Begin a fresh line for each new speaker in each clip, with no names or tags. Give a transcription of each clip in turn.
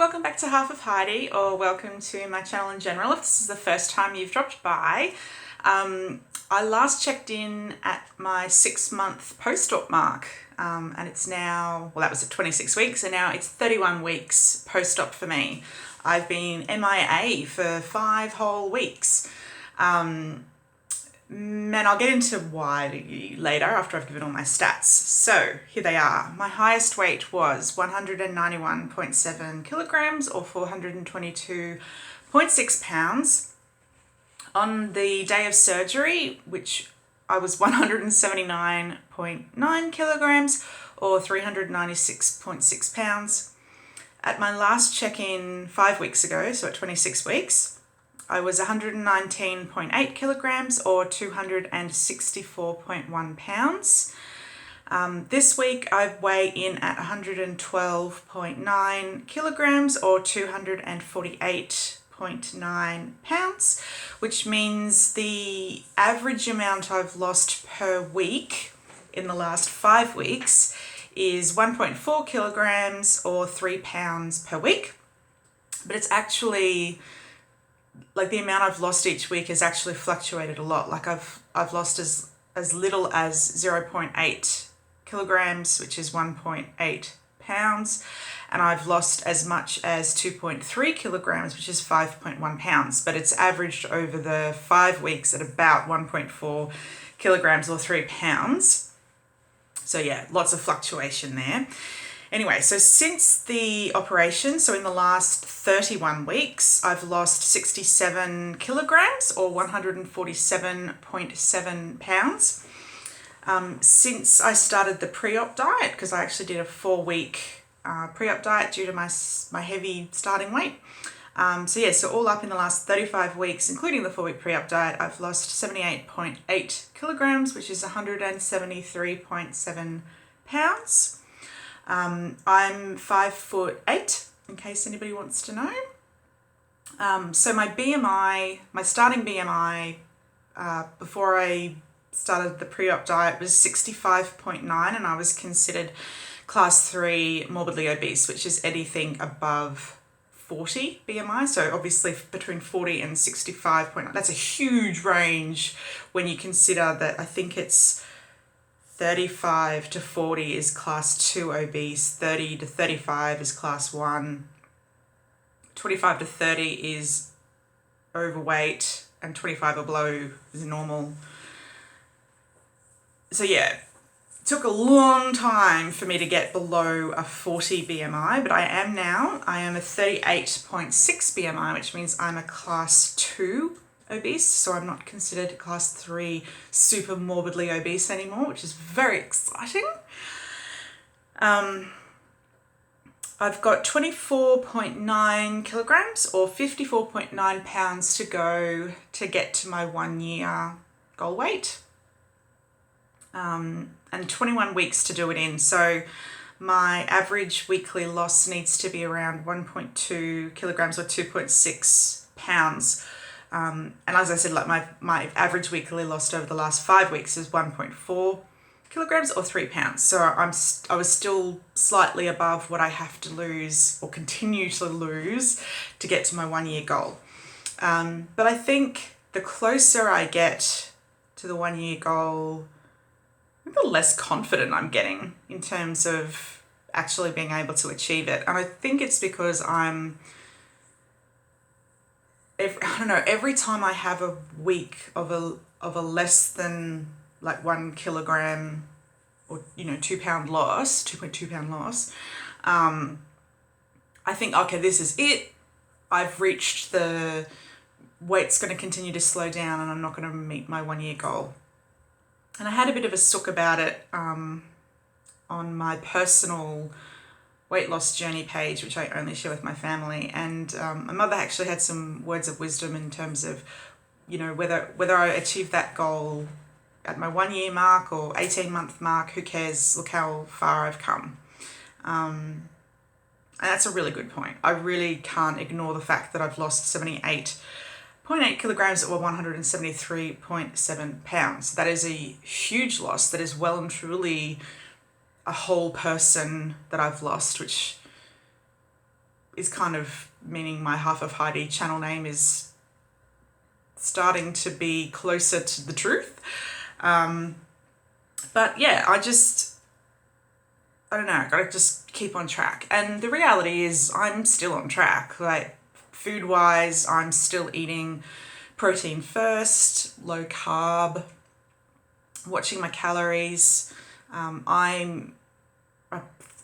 welcome back to Half of Heidi, or welcome to my channel in general if this is the first time you've dropped by. I last checked in at my 6-month post-op mark, and it's now, well, that was at 26 weeks, and now it's 31 weeks post-op for me. I've been MIA for 5 whole weeks. And I'll get into why later after I've given all my stats. So here they are. My highest weight was 191.7 kilograms or 422.6 pounds. On the day of surgery, which I was 179.9 kilograms or 396.6 pounds. At my last check-in 5 weeks ago, so at 26 weeks, I was 119.8 kilograms or 264.1 pounds. This week I weigh in at 112.9 kilograms or 248.9 pounds, which means the average amount I've lost per week in the last 5 weeks is 1.4 kilograms or 3 pounds per week. But it's actually, like, the amount I've lost each week has actually fluctuated a lot. Like I've lost as little as 0.8 kilograms, which is 1.8 pounds, and I've lost as much as 2.3 kilograms, which is 5.1 pounds, but it's averaged over the 5 weeks at about 1.4 kilograms or 3 pounds. So yeah, lots of fluctuation there. Anyway, so since the operation, so in the last 31 weeks, I've lost 67 kilograms or 147.7 pounds. Since I started the pre-op diet, because I actually did a 4-week pre-op diet due to my heavy starting weight. So all up in the last 35 weeks, including the 4-week pre-op diet, I've lost 78.8 kilograms, which is 173.7 pounds. I'm 5'8", in case anybody wants to know. So my BMI, my starting BMI, before I started the pre-op diet was 65.9, and I was considered class 3 morbidly obese, which is anything above 40 BMI. So obviously between 40 and 65.9, that's a huge range when you consider that I think it's 35 to 40 is class 2 obese, 30 to 35 is class 1, 25 to 30 is overweight, and 25 or below is normal. So yeah, it took a long time for me to get below a 40 BMI, but I am now. I am a 38.6 BMI, which means I'm a class 2 obese, so I'm not considered class 3 super morbidly obese anymore, which is very exciting. I've got 24.9 kilograms or 54.9 pounds to go to get to my 1-year goal weight, and 21 weeks to do it in. So my average weekly loss needs to be around 1.2 kilograms or 2.6 pounds. And as I said, like my average weekly loss over the last 5 weeks is 1.4 kilograms or 3 pounds. So I was still slightly above what I have to lose or continue to lose to get to my 1-year goal. But I think the closer I get to the 1-year goal, the less confident I'm getting in terms of actually being able to achieve it. And I think it's because every time I have a week of a less than like 1 kilogram or 2 pound loss, 2.2 pound loss, I think, okay, this is it. I've reached the weight's going to continue to slow down and I'm not going to meet my 1-year goal. And I had a bit of a sook about it on my personal weight loss journey page, which I only share with my family, and my mother actually had some words of wisdom in terms of, whether I achieve that goal at my 1-year mark or 18-month mark, who cares? Look how far I've come. And that's a really good point. I really can't ignore the fact that I've lost 78.8 kilograms or 173.7 pounds. That is a huge loss. That is well and truly a whole person that I've lost, which is kind of meaning my Half of Heidi channel name is starting to be closer to the truth. But yeah, I don't know, I gotta just keep on track. And the reality is I'm still on track. Like, food wise, I'm still eating protein first, low carb, watching my calories. I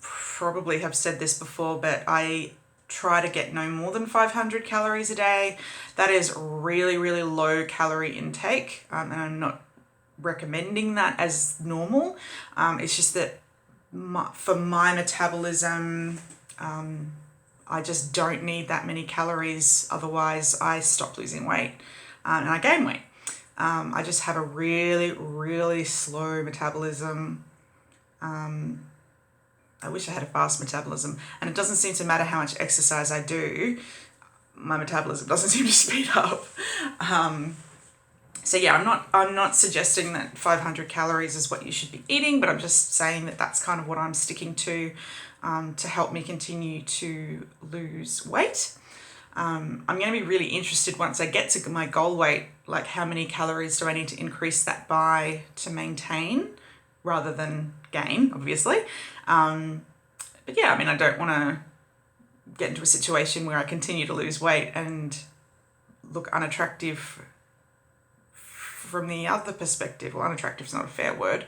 probably have said this before, but I try to get no more than 500 calories a day. That is really, really low calorie intake, and I'm not recommending that as normal. It's just that for my metabolism, I just don't need that many calories. Otherwise, I stop losing weight and I gain weight. I just have a really, really slow metabolism. I wish I had a fast metabolism, and it doesn't seem to matter how much exercise I do, my metabolism doesn't seem to speed up. So yeah, I'm not suggesting that 500 calories is what you should be eating, but I'm just saying that that's kind of what I'm sticking to help me continue to lose weight. I'm going to be really interested once I get to my goal weight, like how many calories do I need to increase that by to maintain rather than gain, obviously. But yeah, I mean, I don't want to get into a situation where I continue to lose weight and look unattractive from the other perspective. Well, unattractive is not a fair word.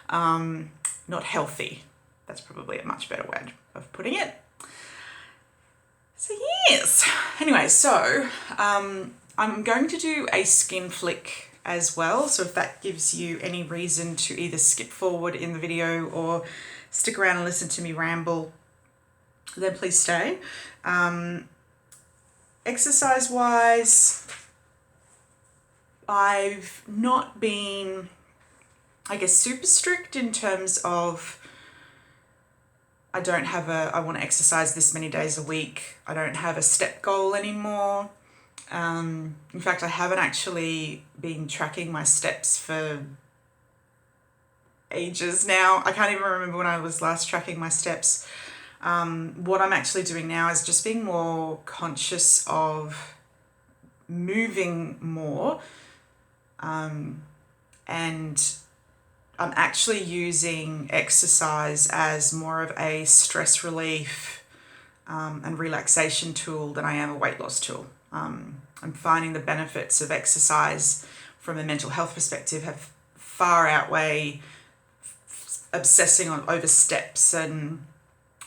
Not healthy. That's probably a much better way of putting it. So yes. Anyway, so I'm going to do a skin flick as well. So if that gives you any reason to either skip forward in the video or stick around and listen to me ramble, then please stay. Exercise wise, I've not been, I guess, super strict in terms of I don't have I want to exercise this many days a week. I don't have a step goal anymore. In fact, I haven't actually been tracking my steps for ages now. I can't even remember when I was last tracking my steps. What I'm actually doing now is just being more conscious of moving more. And I'm actually using exercise as more of a stress relief and relaxation tool than I am a weight loss tool. I'm finding the benefits of exercise from a mental health perspective have far outweigh obsessing on over steps and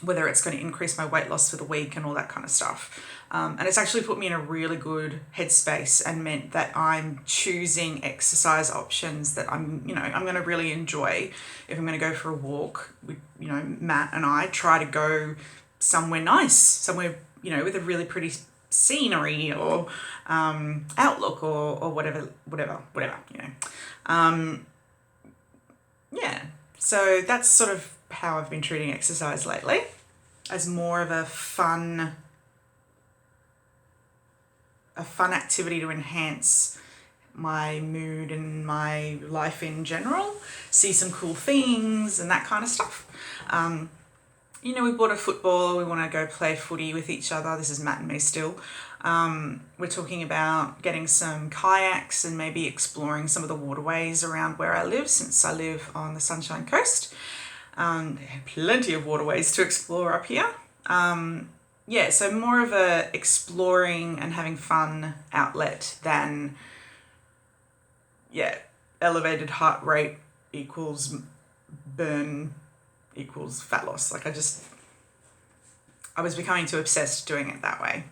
whether it's going to increase my weight loss for the week and all that kind of stuff. And it's actually put me in a really good headspace and meant that I'm choosing exercise options that I'm going to really enjoy. If I'm going to go for a walk, Matt and I try to go somewhere nice, somewhere, with a really pretty scenery or outlook or whatever. Yeah. So that's sort of how I've been treating exercise lately, as more of a fun activity to enhance my mood and my life in general, see some cool things and that kind of stuff. We bought a football, we want to go play footy with each other. This is Matt and me still. We're talking about getting some kayaks and maybe exploring some of the waterways around where I live, since I live on the Sunshine Coast. Plenty of waterways to explore up here. So more of a exploring and having fun outlet than, elevated heart rate equals burn equals fat loss. Like I was becoming too obsessed doing it that way.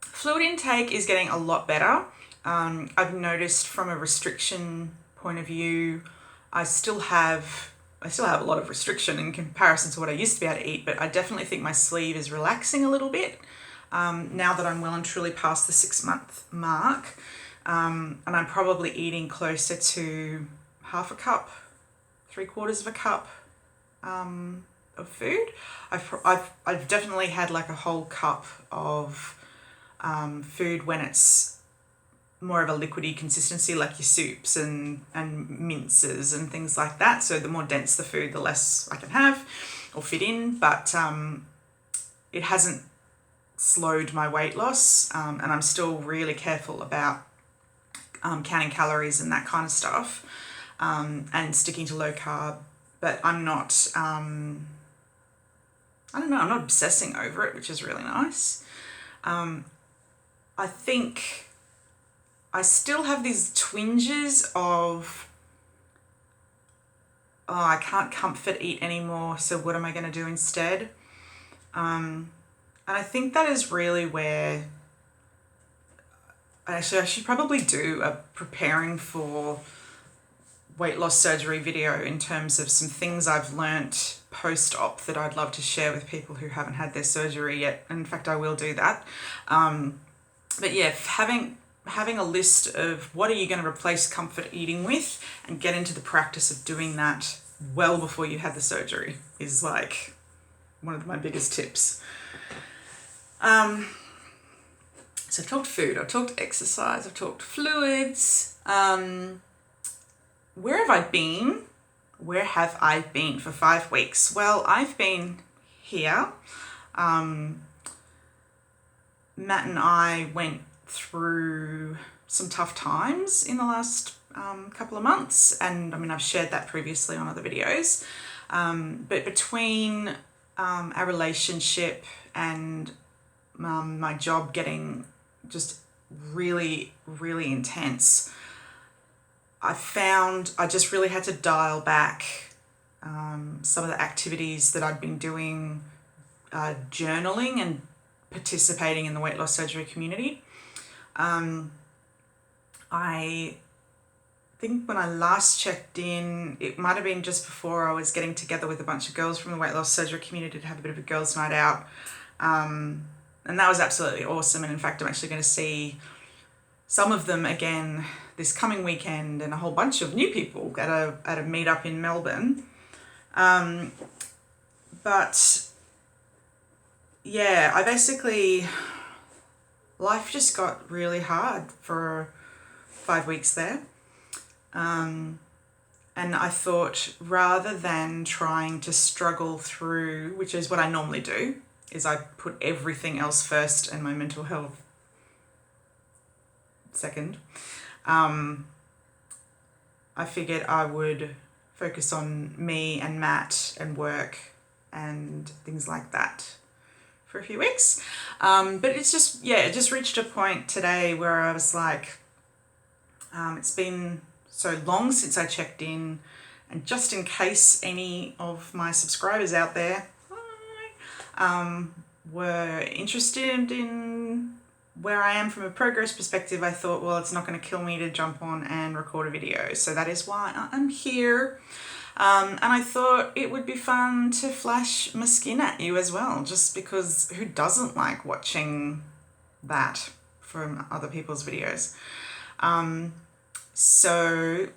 Fluid intake is getting a lot better. I've noticed from a restriction point of view, I still have a lot of restriction in comparison to what I used to be able to eat, but I definitely think my sleeve is relaxing a little bit now that I'm well and truly past the 6-month mark. And I'm probably eating closer to half a cup, 3/4 of a cup of food. I've definitely had like a whole cup of food when it's more of a liquidy consistency, like your soups and minces and things like that. So the more dense the food, the less I can have or fit in. But it hasn't slowed my weight loss, and I'm still really careful about counting calories and that kind of stuff, and sticking to low carb, but I'm not, I don't know, I'm not obsessing over it, which is really nice. I think I still have these twinges of, oh, I can't comfort eat anymore, so what am I going to do instead? And I think that is really where, actually I should probably do a preparing for weight loss surgery video in terms of some things I've learnt post-op that I'd love to share with people who haven't had their surgery yet. In fact, I will do that. But yeah, having a list of what are you going to replace comfort eating with, and get into the practice of doing that well before you had the surgery is like one of my biggest tips. So I've talked food, I've talked exercise, I've talked fluids. Where have I been? Where have I been for 5 weeks? Well, I've been here. Matt and I went through some tough times in the last couple of months, and I mean, I've shared that previously on other videos, but between our relationship and my job getting just really, really intense, I found I just really had to dial back some of the activities that I'd been doing, journaling and participating in the weight loss surgery community. I think when I last checked in, it might have been just before I was getting together with a bunch of girls from the weight loss surgery community to have a bit of a girls' night out. And that was absolutely awesome. And in fact, I'm actually going to see some of them again this coming weekend, and a whole bunch of new people at a meetup in Melbourne. But yeah, life just got really hard for 5 weeks there. And I thought, rather than trying to struggle through, which is what I normally do, is I put everything else first and my mental health second. I figured I would focus on me and Matt and work and things like that for a few weeks. But it's just, yeah, it just reached a point today where I was like, it's been so long since I checked in, and just in case any of my subscribers out there were interested in where I am from a progress perspective, I thought, well, it's not going to kill me to jump on and record a video. So that is why I'm here. And I thought it would be fun to flash my skin at you as well, just because who doesn't like watching that from other people's videos? So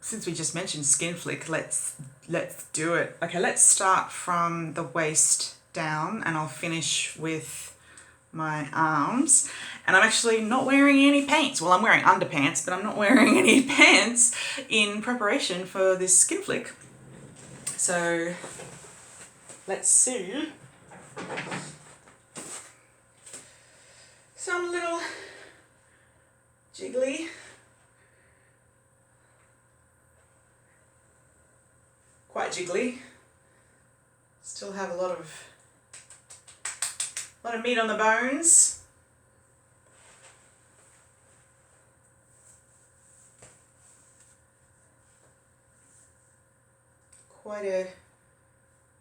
since we just mentioned skin flick, let's do it. Okay, let's start from the waist down, and I'll finish with my arms. And I'm actually not wearing any pants. Well, I'm wearing underpants, but I'm not wearing any pants in preparation for this skin flick. So let's see. So I'm a little jiggly. Quite jiggly. Still have a lot of meat on the bones. Quite a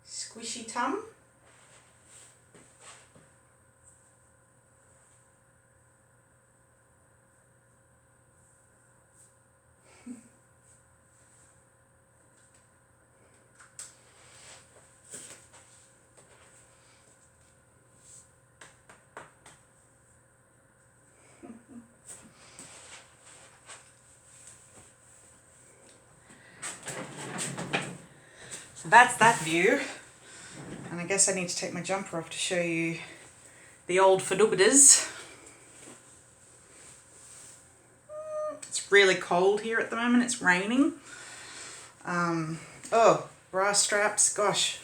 squishy tum. So that's that view, and I guess I need to take my jumper off to show you the old fadubidas. It's really cold here at the moment, it's raining. Oh, bra straps, gosh,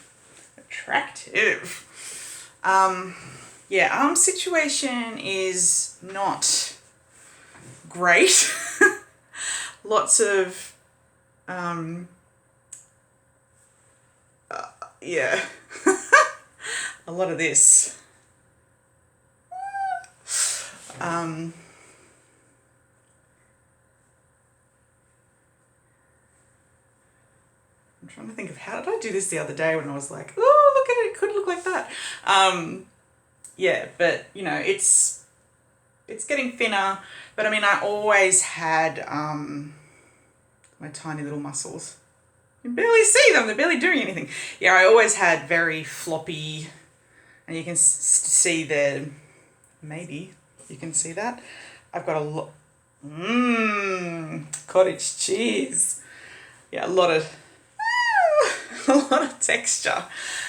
attractive. Yeah, arm situation is not great. Lots of, yeah, a lot of this. I'm trying to think of how did I do this the other day when I was like, oh, look at it, it could look like that. Yeah, but you know, it's getting thinner, but I mean, I always had my tiny little muscles. You can barely see them, they're barely doing anything. Yeah, I always had very floppy, and you can see the, maybe you can see that. I've got a lot, cottage cheese. Yeah, a lot of texture.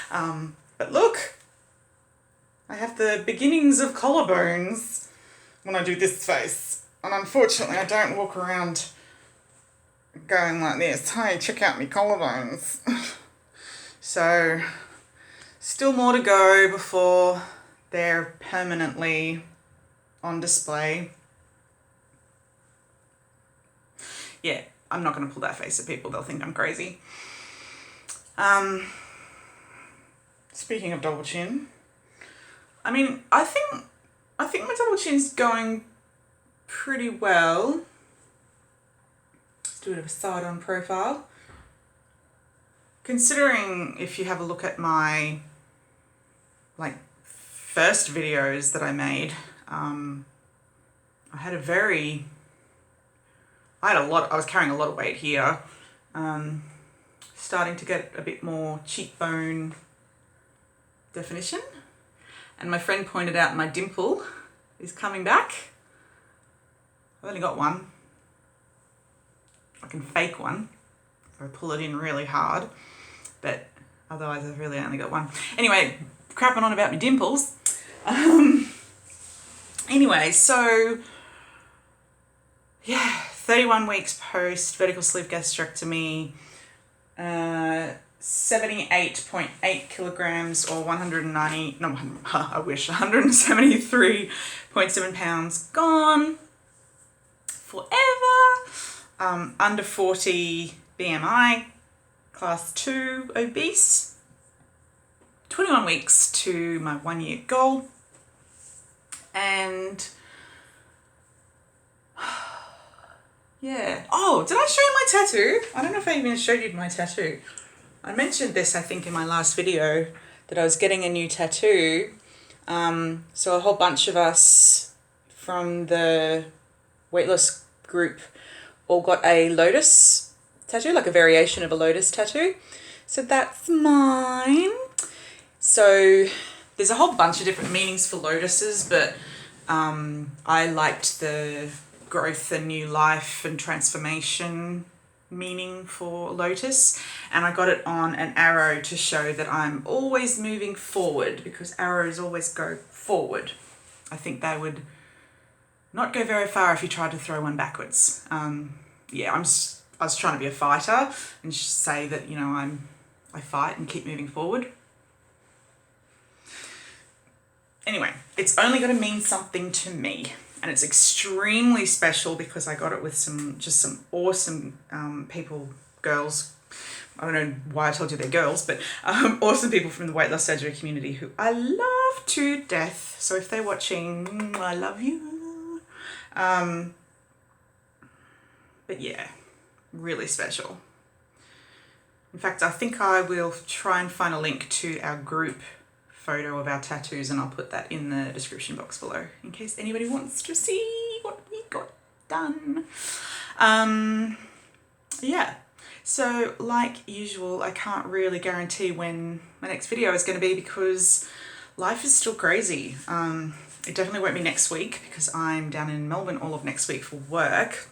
But look, I have the beginnings of collarbones when I do this face. And unfortunately, I don't walk around going like this. Hey, check out my collarbones. So, still more to go before they're permanently on display. Yeah, I'm not going to pull that face at people. They'll think I'm crazy. Speaking of double chin, I mean, I think my double chin's going pretty well. Let's do a bit of a side-on profile. Considering if you have a look at my like first videos that I made, I was carrying a lot of weight here. Starting to get a bit more cheekbone definition. And my friend pointed out my dimple is coming back. I've only got one. I can fake one if I pull it in really hard, but otherwise I've really only got one. Anyway, crapping on about my dimples. Anyway, so yeah, 31 weeks post vertical sleeve gastrectomy, 78.8 kilograms or 173.7 pounds gone forever. Under 40 BMI, class 2 obese. 21 weeks to my 1 year goal. And yeah. Oh, did I show you my tattoo? I don't know if I even showed you my tattoo. I mentioned this, I think, in my last video, that I was getting a new tattoo. So a whole bunch of us from the weight loss group all got a lotus tattoo, like a variation of a lotus tattoo. So that's mine. So there's a whole bunch of different meanings for lotuses, but I liked the growth and new life and transformation meaning for lotus, and I got it on an arrow to show that I'm always moving forward, because arrows always go forward. I think they would not go very far if you tried to throw one backwards. Yeah, I was trying to be a fighter and say that, you know, I fight and keep moving forward. Anyway, it's only going to mean something to me, and it's extremely special because I got it with some awesome people, girls. I don't know why I told you they're girls, but awesome people from the weight loss surgery community who I love to death. So if they're watching, I love you. But yeah, really special. In fact, I think I will try and find a link to our group photo of our tattoos, and I'll put that in the description box below in case anybody wants to see what we got done. Yeah, so like usual, I can't really guarantee when my next video is going to be because life is still crazy. It definitely won't be next week because I'm down in Melbourne all of next week for work.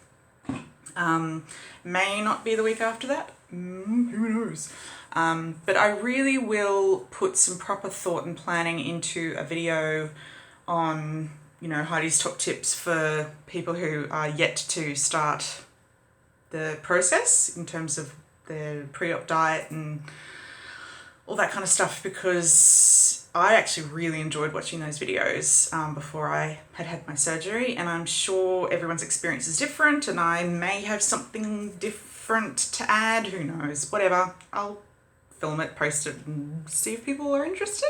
May not be the week after that. Who knows? But I really will put some proper thought and planning into a video on, you know, Heidi's top tips for people who are yet to start the process in terms of their pre-op diet and all that kind of stuff, because I actually really enjoyed watching those videos before I had my surgery, and I'm sure everyone's experience is different and I may have something different to add, who knows, whatever. I'll film it, post it, and see if people are interested.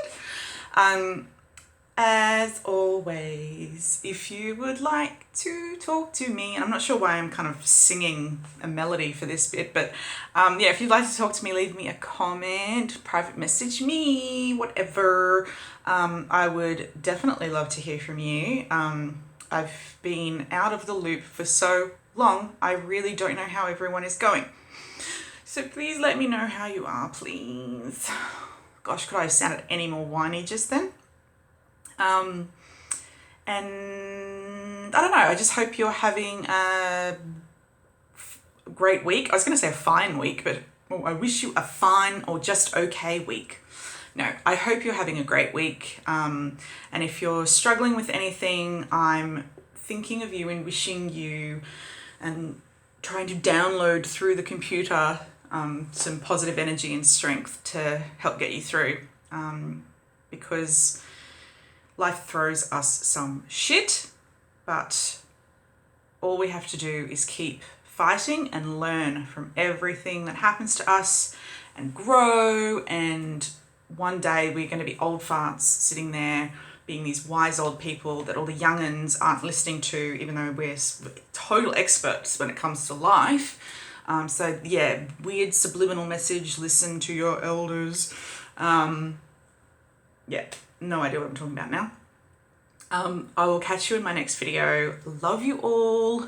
As always, if you would like to talk to me, and I'm not sure why I'm kind of singing a melody for this bit, but yeah, if you'd like to talk to me, leave me a comment, private message me, whatever. I would definitely love to hear from you. I've been out of the loop for so long, I really don't know how everyone is going. So please let me know how you are, please. Gosh, could I have sounded any more whiny just then? And I don't know, I just hope you're having a great week. I was going to say a fine week, but I wish you a fine or just okay week. No, I hope you're having a great week. And if you're struggling with anything, I'm thinking of you and wishing you and trying to download through the computer some positive energy and strength to help get you through. Because life throws us some shit, but all we have to do is keep fighting and learn from everything that happens to us and grow. And one day we're going to be old farts sitting there being these wise old people that all the young'uns aren't listening to, even though we're total experts when it comes to life. So yeah, weird subliminal message, listen to your elders. Yeah, no idea what I'm talking about now. I will catch you in my next video. Love you all.